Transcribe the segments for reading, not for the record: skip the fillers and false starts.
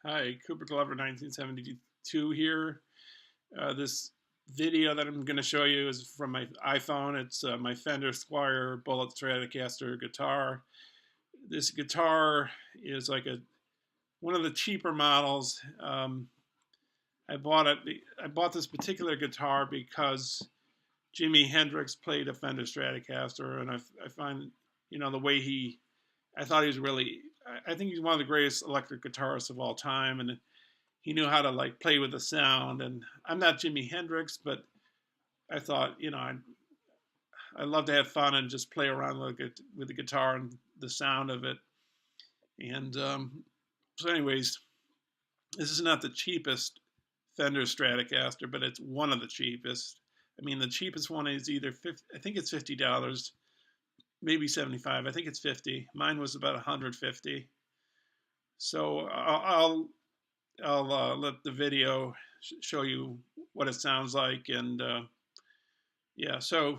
Hi, Cooper Glover 1972 here. This video that I'm going to show you is from my iPhone. It's my Fender Squier Bullet Stratocaster guitar. This guitar is like one of the cheaper models. I bought it. I bought this particular guitar because Jimi Hendrix played a Fender Stratocaster, and I find, the way I thought he was really. I think he's one of the greatest electric guitarists of all time, and he knew how to like play with the sound. And I'm not Jimi Hendrix, but I thought, I love to have fun and just play around with the guitar and the sound of it. And so, anyways, this is not the cheapest Fender Stratocaster, but it's one of the cheapest. I mean, the cheapest one is either 50, I think it's $50, maybe 75. I think it's 50. Mine was about 150. So I'll let the video show you what it sounds like, and yeah. So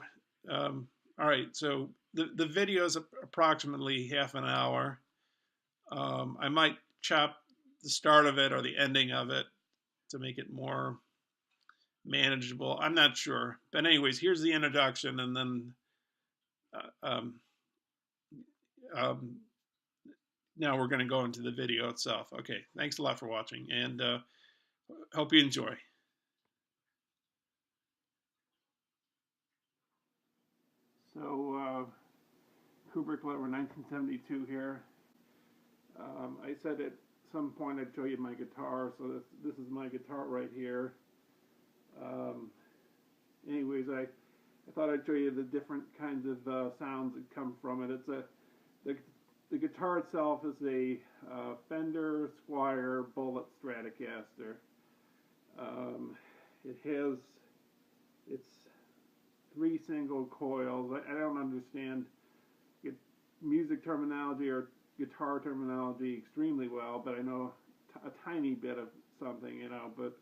all right. So the video is approximately half an hour. I might chop the start of it or the ending of it to make it more manageable. I'm not sure, but anyways, here's the introduction, and then um, um, now we're going to go into the video itself. Okay, thanks a lot for watching, and hope you enjoy. So, Kubrick Glover 1972 here. I said at some point I'd show you my guitar, so this is my guitar right here. Anyways, I thought I'd show you the different kinds of sounds that come from it. The guitar itself is a Fender Squier Bullet Stratocaster. It's 3 single coils. I don't understand music terminology or guitar terminology extremely well, but I know a tiny bit of something, But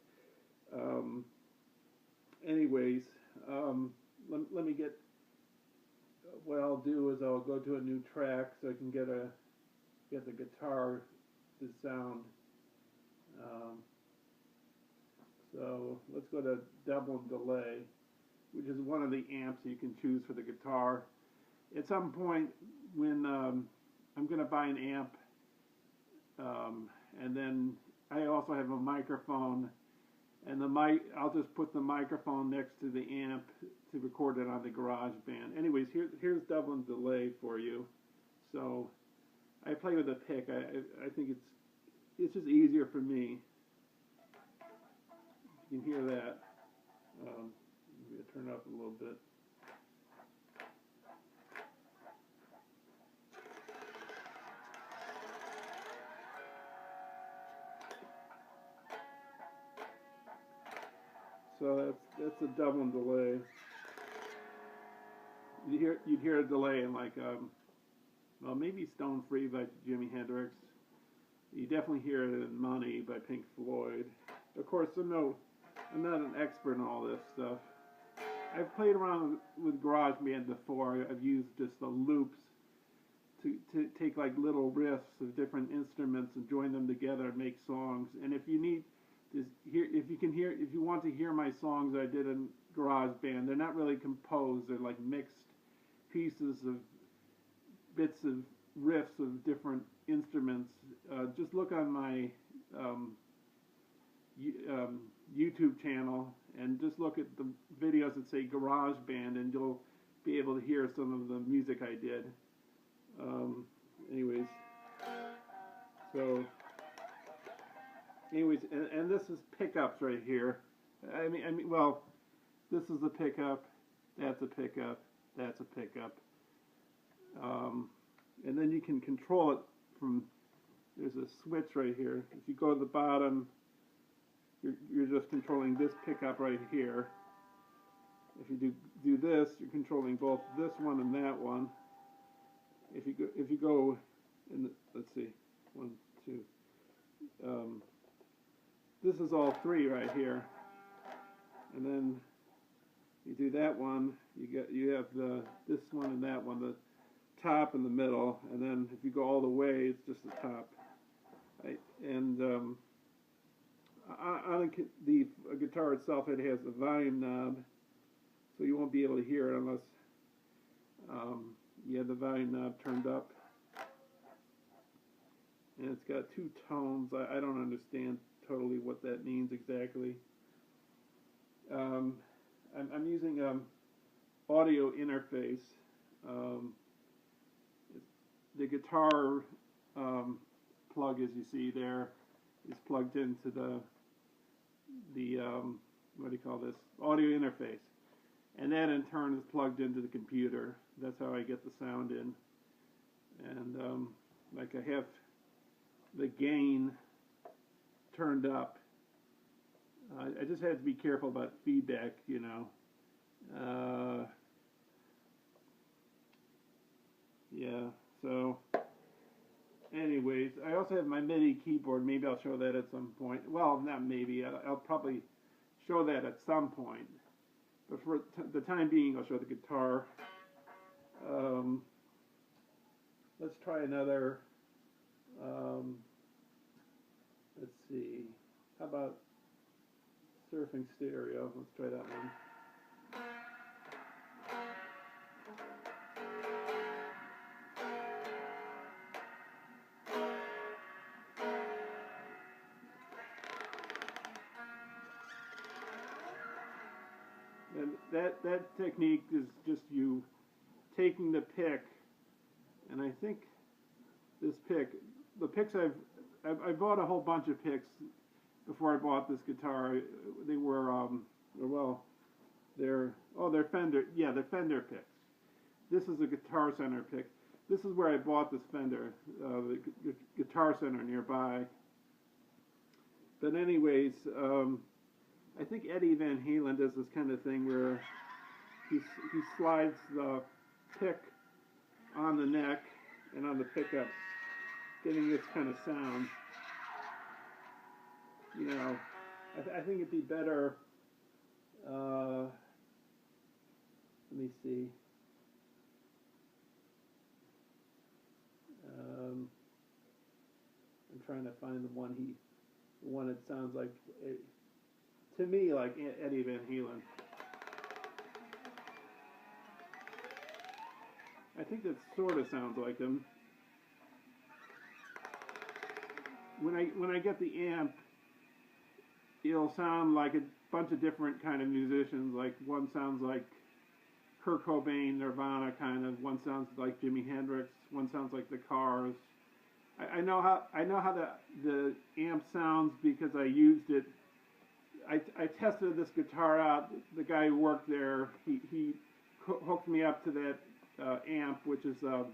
anyways, let me get. What I'll do is I'll go to a new track so I can get the guitar to sound. So let's go to double delay, which is one of the amps you can choose for the guitar. At some point, when I'm going to buy an amp, and then I also have a microphone, and I'll just put the microphone next to the amp to record it on the GarageBand. Anyways, here's double delay for you. So I play with a pick. I think it's just easier for me. You can hear that. Maybe I'll turn it up a little bit. So that's a double delay. You'd hear a delay in like well, maybe Stone Free by Jimi Hendrix. You definitely hear it in Money by Pink Floyd. Of course, I'm not an expert in all this stuff. I've played around with GarageBand before. I've used just the loops to take like little riffs of different instruments and join them together and make songs. And if you want to hear my songs I did in GarageBand, they're not really composed. They're like mixed pieces of bits of riffs of different instruments. Just look on my YouTube channel and just look at the videos that say GarageBand, and you'll be able to hear some of the music I did. Anyways, and this is pickups right here. Well, this is a pickup, that's a pickup, that's a pickup. And then you can control it from, there's a switch right here. If you go to the bottom, you're just controlling this pickup right here. If you do this, you're controlling both this one and that one. If you go in let's see, 1, 2. This is all 3 right here, and then you do that one. You have this one and that one, the top and the middle, and then if you go all the way, it's just the top. And the guitar itself, it has a volume knob, so you won't be able to hear it unless you have the volume knob turned up. And it's got two tones. I don't understand totally what that means exactly. I'm using audio interface. The guitar plug, as you see there, is plugged into the what do you call this, audio interface, and that in turn is plugged into the computer. That's how I get the sound in. And like I have the gain turned up. I just have to be careful about feedback, you know. Yeah, so anyways, I also have my MIDI keyboard. Maybe I'll show that at some point. Well, not maybe. I'll probably show that at some point. But for the time being, I'll show the guitar. Let's try another. Let's see. How about surfing stereo? Let's try that one. And that technique is just you taking the pick, and I think this pick, the picks I bought a whole bunch of picks before I bought this guitar. They were well, they're Fender, yeah, they're Fender picks. This is a Guitar Center pick. This is where I bought this Fender, the Guitar Center nearby. But anyways, I think Eddie Van Halen does this kind of thing where he slides the pick on the neck and on the pickups, getting this kind of sound. You know, I think it'd be better. Let me see. I'm trying to find the one that sounds like, to me, like Eddie Van Halen. I think that sort of sounds like him. When I get the amp, it'll sound like a bunch of different kind of musicians. Like one sounds like Kurt Cobain, Nirvana kind of. One sounds like Jimi Hendrix. One sounds like the Cars. I know how the amp sounds because I used it. I tested this guitar out. The guy who worked there, he hooked me up to that amp, which is a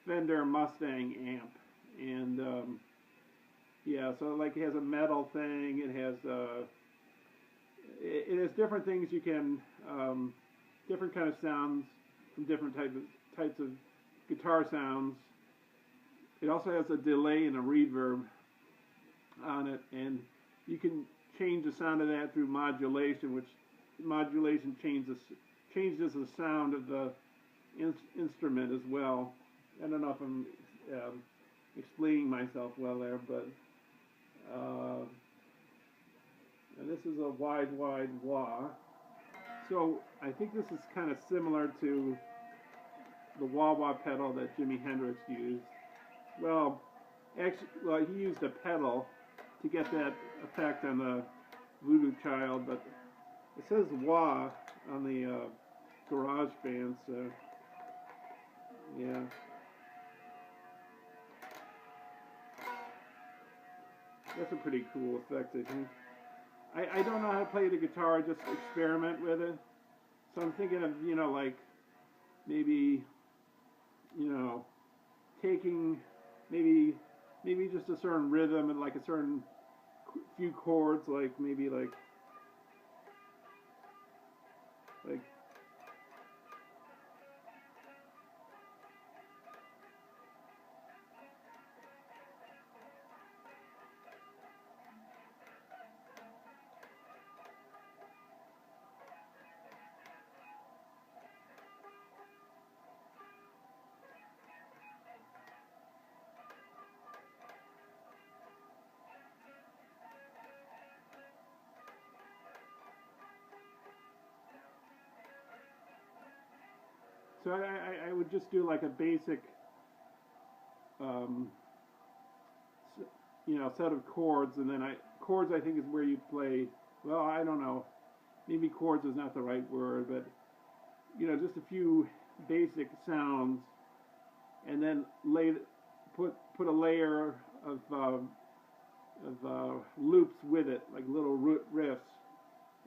Fender Mustang amp, and yeah, so like it has a metal thing. It has different things you can, different kind of sounds from different types of guitar sounds. It also has a delay and a reverb on it, and you can change the sound of that through modulation, which modulation changes the sound of the instrument as well. I don't know if I'm explaining myself well there, but and this is a wide wah. So I think this is kind of similar to the wah-wah pedal that Jimi Hendrix used. Well, actually, he used a pedal to get that effect on the Voodoo Child, but it says wah on the GarageBand, so yeah. That's a pretty cool effect, I think. I don't know how to play the guitar, I just experiment with it. So I'm thinking of, you know, like maybe, you know, taking maybe just a certain rhythm and like a certain few chords, like maybe like So I would just do like a basic, um, set of chords, and then chords I think is where you play. Well, I don't know. Maybe chords is not the right word, but just a few basic sounds, and then put a layer of loops with it, like little riffs,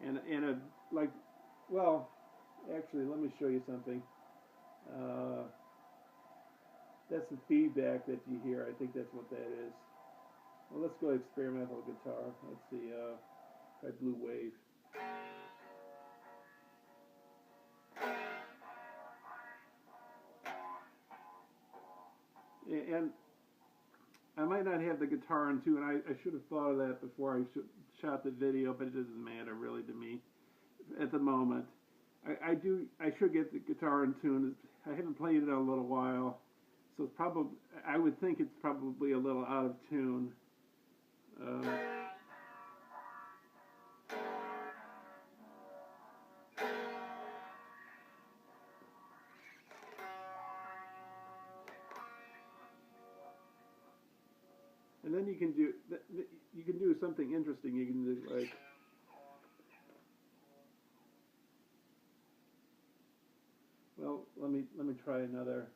and a like. Well, actually, let me show you something. That's the feedback that you hear. I think that's what that is. Well, let's go experimental guitar. Let's see. Try Blue Wave. And I might not have the guitar in tune. I should have thought of that before I shot the video, but it doesn't matter really to me at the moment. I should get the guitar in tune. I haven't played it in a little while, so it's probably, I would think it's probably a little out of tune. And then you can do something interesting. You can do like, well, let me try another.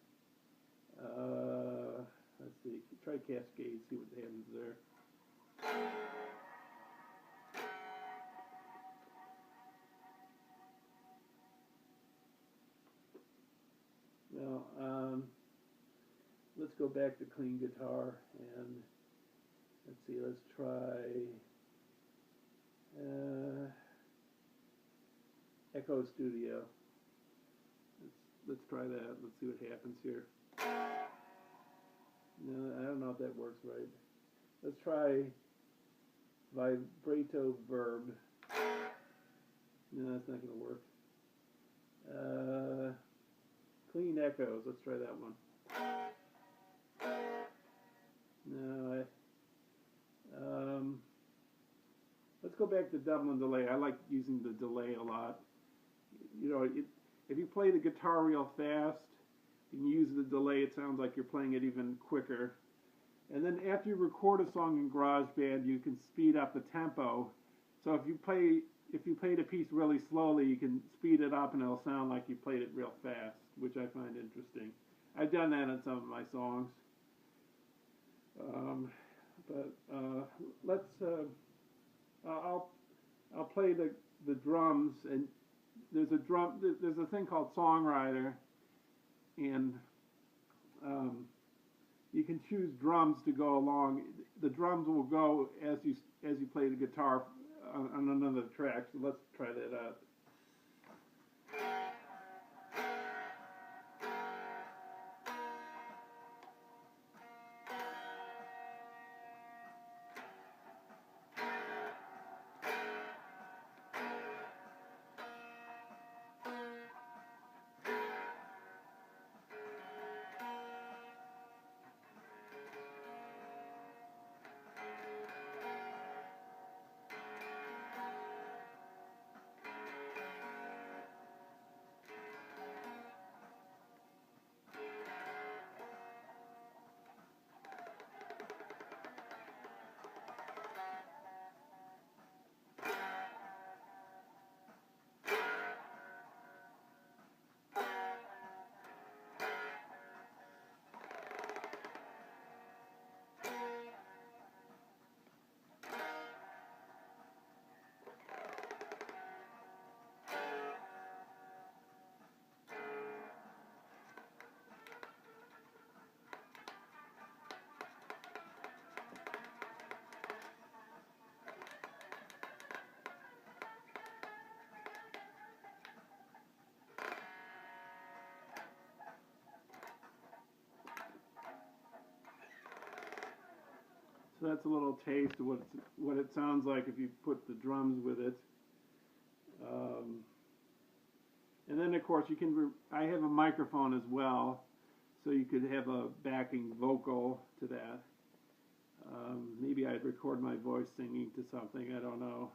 Let's see. Try Cascade. See what happens there. Now, let's go back to clean guitar, and let's see. Let's try Echo Studio. Let's try that. Let's see what happens here. No, I don't know if that works right. Let's try Vibrato Verb. No, that's not going to work. Clean Echoes. Let's try that one. No, let's go back to double and delay. I like using the delay a lot. If you play the guitar real fast and you use the delay, it sounds like you're playing it even quicker. And then after you record a song in GarageBand, you can speed up the tempo. So if you played a piece really slowly, you can speed it up and it'll sound like you played it real fast, which I find interesting. I've done that in some of my songs. I'll play the drums, and there's a thing called Songwriter, and you can choose drums to go along. The drums will go as you play the guitar on another track. So let's try that out. So that's a little taste of what it sounds like if you put the drums with it. And then of course I have a microphone as well, so you could have a backing vocal to that. Maybe I'd record my voice singing to something. I don't know.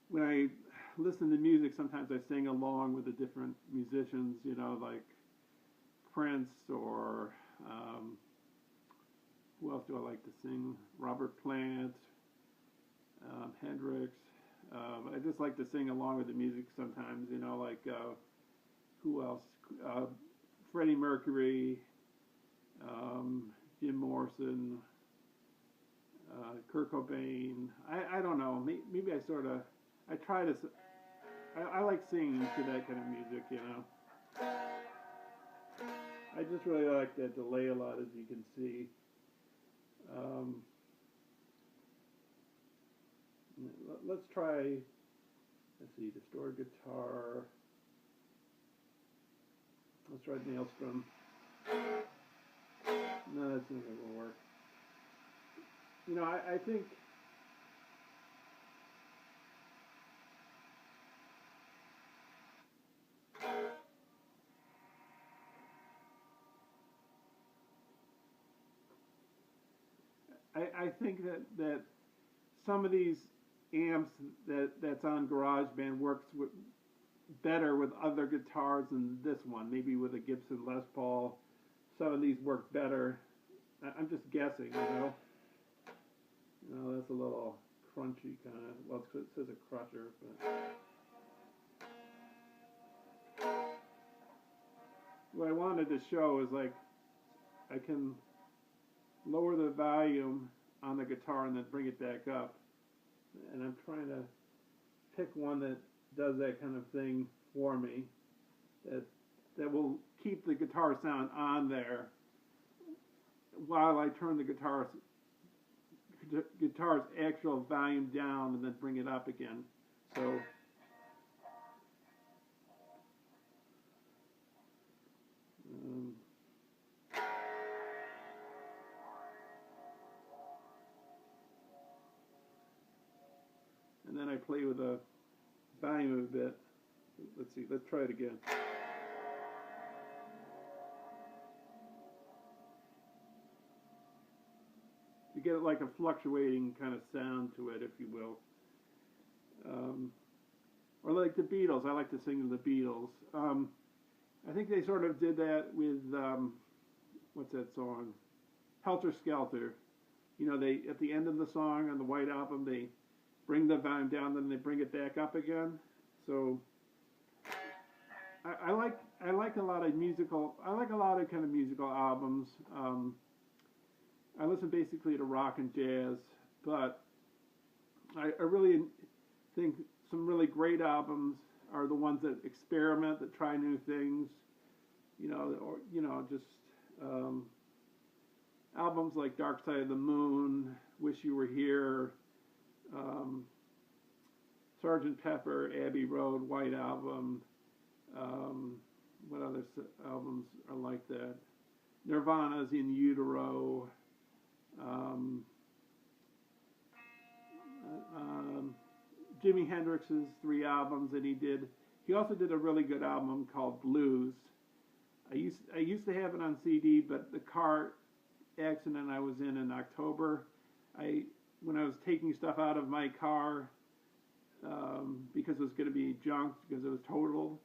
When I listen to music, sometimes I sing along with the different musicians, you know, like Prince or who else do I like to sing? Robert Plant, Hendrix. I just like to sing along with the music sometimes, you know, like who else? Freddie Mercury, Jim Morrison, Kurt Cobain. I don't know. Maybe I sort of, I try to, I like singing to that kind of music, you know. I just really like that delay a lot, as you can see. Let's try, let's see, distorted guitar. Let's try Maelstrom. No, that's not going to work. You know, I think I think that some of these amps that's on GarageBand works better with other guitars than this one. Maybe with a Gibson Les Paul, some of these work better. I'm just guessing, you know. You know, that's a little crunchy kind of. Well, it says a crusher, but what I wanted to show is like I can lower the volume on the guitar and then bring it back up. And I'm trying to pick one that does that kind of thing for me, that will keep the guitar sound on there while I turn the guitar's actual volume down and then bring it up again. So and then I play with the volume a bit. Let's see, let's try it again. You get like a fluctuating kind of sound to it, if you will. Or like the Beatles, I like to sing to the Beatles. I think they sort of did that with, what's that song? Helter Skelter. You know, they, at the end of the song on the White Album, they bring the volume down, then they bring it back up again. So I like a lot of musical. I like a lot of kind of musical albums. I listen basically to rock and jazz, but I really think some really great albums are the ones that experiment, that try new things. You know, or you know, just albums like Dark Side of the Moon, Wish You Were Here, Sgt. Pepper, Abbey Road, White Album. What other albums are like that? Nirvana's In Utero. Jimi Hendrix's 3 albums that he did. He also did a really good album called Blues. I used to have it on CD, but the car accident I was in October, when I was taking stuff out of my car because it was going to be junked because it was totaled,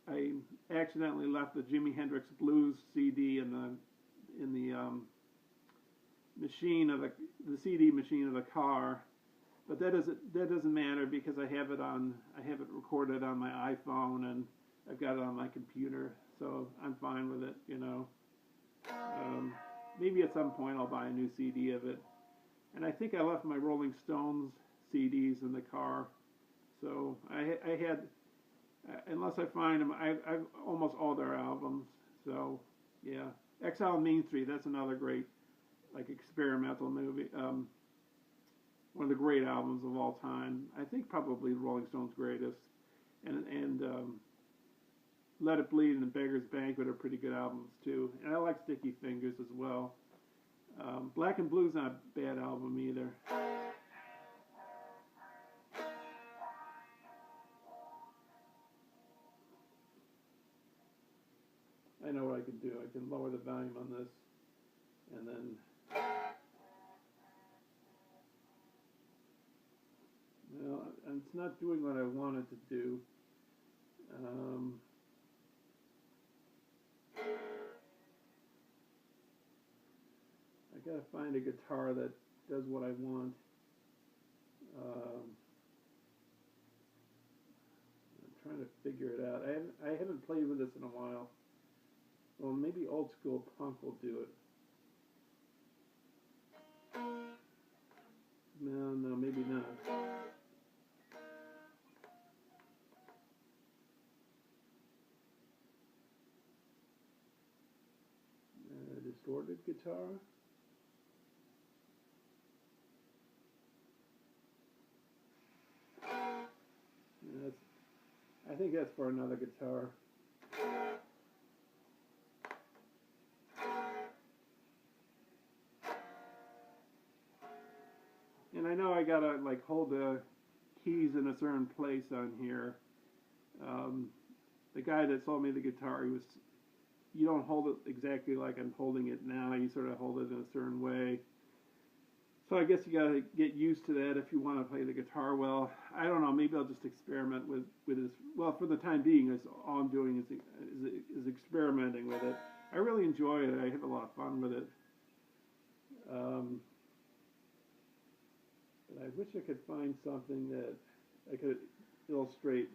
I accidentally left the Jimi Hendrix Blues CD in the machine of the CD machine of the car. But that doesn't matter because I have it recorded on my iPhone and I've got it on my computer, so I'm fine with it, you know. Maybe at some point I'll buy a new CD of it. And I think I left my Rolling Stones CDs in the car, so I had, unless I find them, I've almost all their albums. So yeah, Exile on Main Street, that's another great like experimental movie. One of the great albums of all time. I think probably Rolling Stones' greatest. And Let It Bleed and Beggar's Banquet are pretty good albums too. And I like Sticky Fingers as well. Black and Blue's not a bad album either. I know what I can do. I can lower the volume on this and then well, I'm it's not doing what I want it to do. I gotta find a guitar that does what I want. I'm trying to figure it out. I haven't played with this in a while. Well, maybe old school punk will do it. No, maybe not. Distorted guitar. I think that's for another guitar. And I know I gotta like hold the keys in a certain place on here. The guy that sold me the guitar, you don't hold it exactly like I'm holding it now. You sort of hold it in a certain way. So I guess you gotta get used to that if you want to play the guitar well. I don't know. Maybe I'll just experiment with this. Well, for the time being, all I'm doing is experimenting with it. I really enjoy it. I have a lot of fun with it. But I wish I could find something that I could illustrate.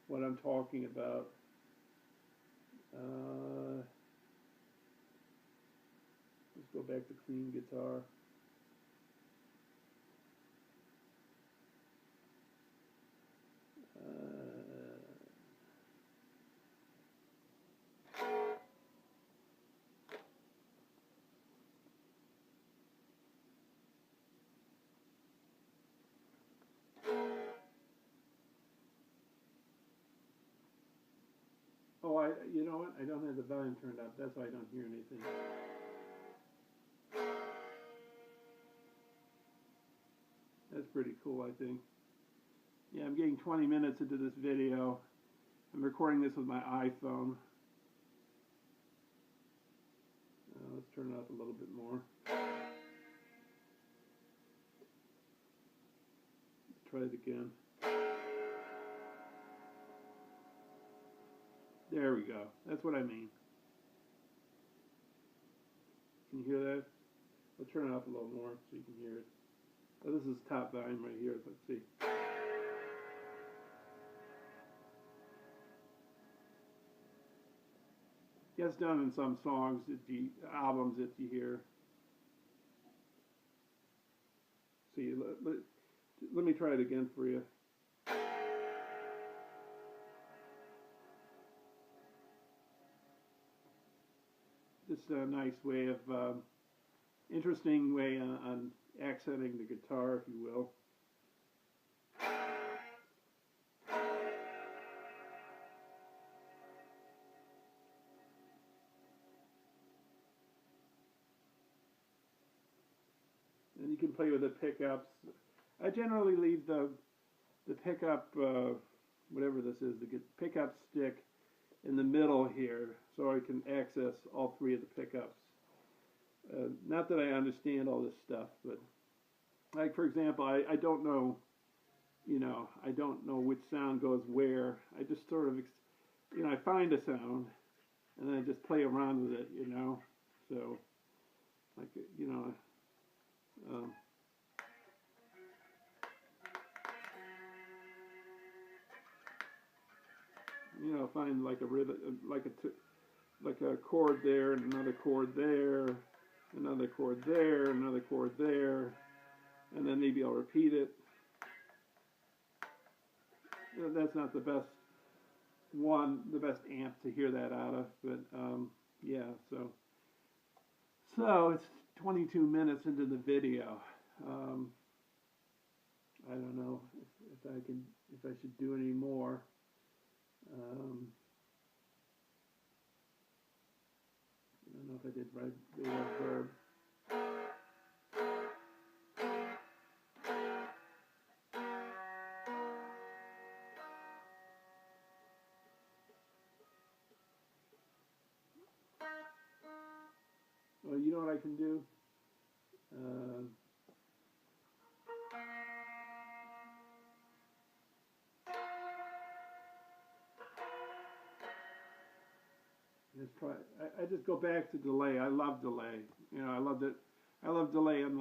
What I'm talking about. Let's go back to clean guitar. Oh, you know what? I don't have the volume turned up. That's why I don't hear anything. That's pretty cool, I think. Yeah, I'm getting 20 minutes into this video. I'm recording this with my iPhone. Let's turn it up a little bit more. Let's try it again. There we go. That's what I mean. Can you hear that? I'll turn it up a little more so you can hear it. Oh, this is top volume right here. Let's see. Gets done in some songs, albums that you hear. See, let me try it again for you. Just a nice way of, interesting way on accenting the guitar, if you will. And you can play with the pickups. I generally leave the pickup, whatever this is, the pickup stick in the middle here, so I can access all three of the pickups. Not that I understand all this stuff, but like for example, I don't know, I don't know which sound goes where. I just sort of, I find a sound and then I just play around with it, So, like, find like a rhythm, like a chord there, and another chord there, another chord there, another chord there, and then maybe I'll repeat it. That's not the best amp to hear that out of, but yeah. So it's 22 minutes into the video. I don't know if I should do any more. I don't know if I did right verb. Well, you know what I can do? I just go back to delay. I love delay. You know, I loved it. I love delay on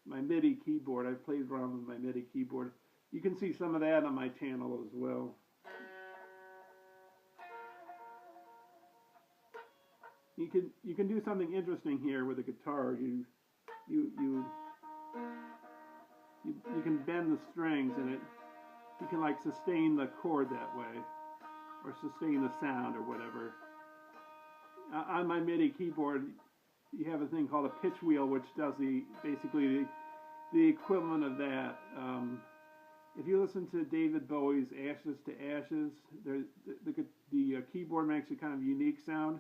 my MIDI keyboard. I played around with my MIDI keyboard. You can see some of that on my channel as well. You can do something interesting here with the guitar. You can bend the strings, and you can like sustain the chord that way, or sustain the sound or whatever. On my MIDI keyboard, you have a thing called a pitch wheel, which does basically the equivalent of that. If you listen to David Bowie's "Ashes to Ashes," the keyboard makes a kind of unique sound.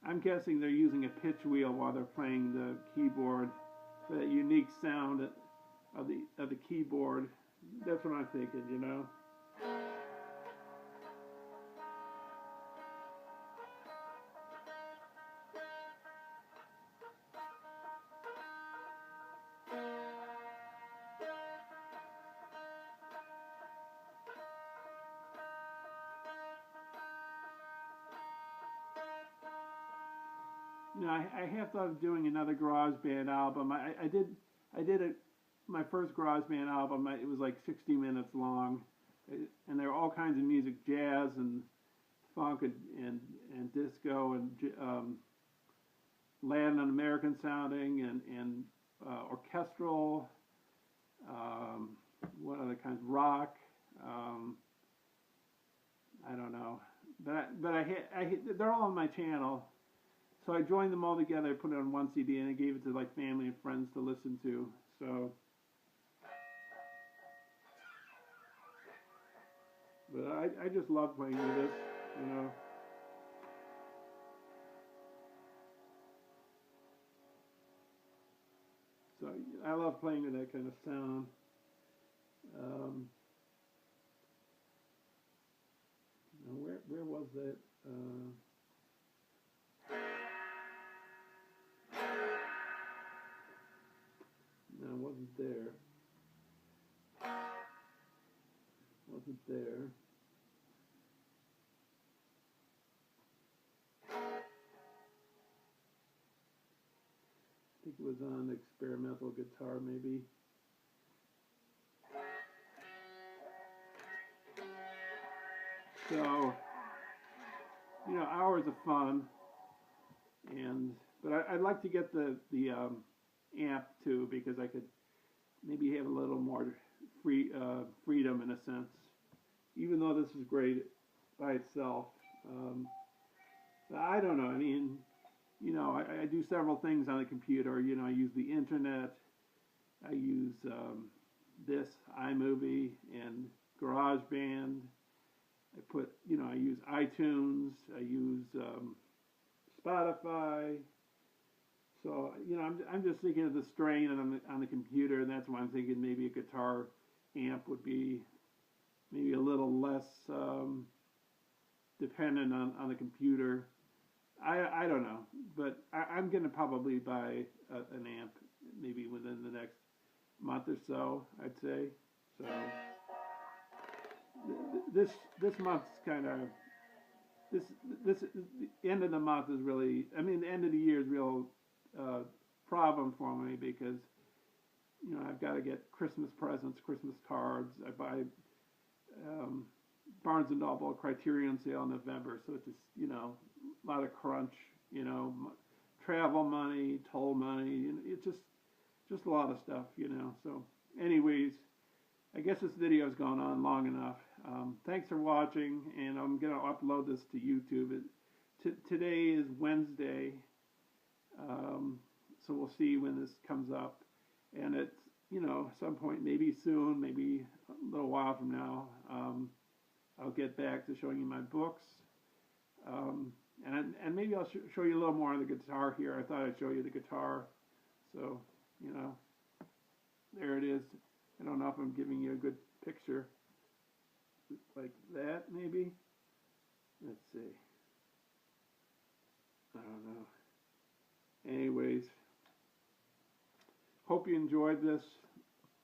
I'm guessing they're using a pitch wheel while they're playing the keyboard for that unique sound of the keyboard. That's what I'm thinking, you know. You know, I have thought of doing another GarageBand album. I did my first GarageBand album. It was like 60 minutes long, and there were all kinds of music, jazz and funk and disco and Latin and American sounding and orchestral. What other kinds? Rock. I don't know, but they're all on my channel. So I joined them all together, I put it on one CD, and I gave it to like family and friends to listen to. So, but I just love playing with this, you know. So I love playing with that kind of sound. Where was that? No, it wasn't there. Wasn't there. I think it was on experimental guitar, maybe. So, you know, hours of fun, but I'd like to get the amp too, because I could maybe have a little more freedom in a sense, even though this is great by itself. I don't know. I mean, you know, I do several things on the computer. You know, I use the internet. I use this iMovie and GarageBand. I use iTunes. I use Spotify. So, you know, I'm just thinking of the strain on the computer, and that's why I'm thinking maybe a guitar amp would be maybe a little less dependent on the computer. I don't know, but I'm going to probably buy an amp maybe within the next month or so, I'd say. So this month's kind of this the end of the month is really, I mean, the end of the year is real problem for me, because you know, I've got to get Christmas presents, Christmas cards. I buy Barnes and Noble Criterion sale in November, so it's just, you know, a lot of crunch, you know, travel money, toll money, you know, it's just a lot of stuff, you know. So anyways, I guess this video has gone on long enough. Thanks for watching, and I'm going to upload this to YouTube. Today is Wednesday, so we'll see when this comes up. And it's, you know, some point, maybe soon, maybe a little while from now, I'll get back to showing you my books. And maybe I'll show you a little more of the guitar here. I thought I'd show you the guitar. So, you know, there it is. I don't know if I'm giving you a good picture. Like that, maybe? Let's see. I don't know. Anyways, Hope you enjoyed this.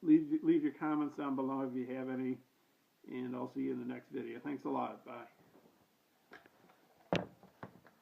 Leave your comments down below if you have any, and I'll see you in the next video. Thanks a lot. Bye.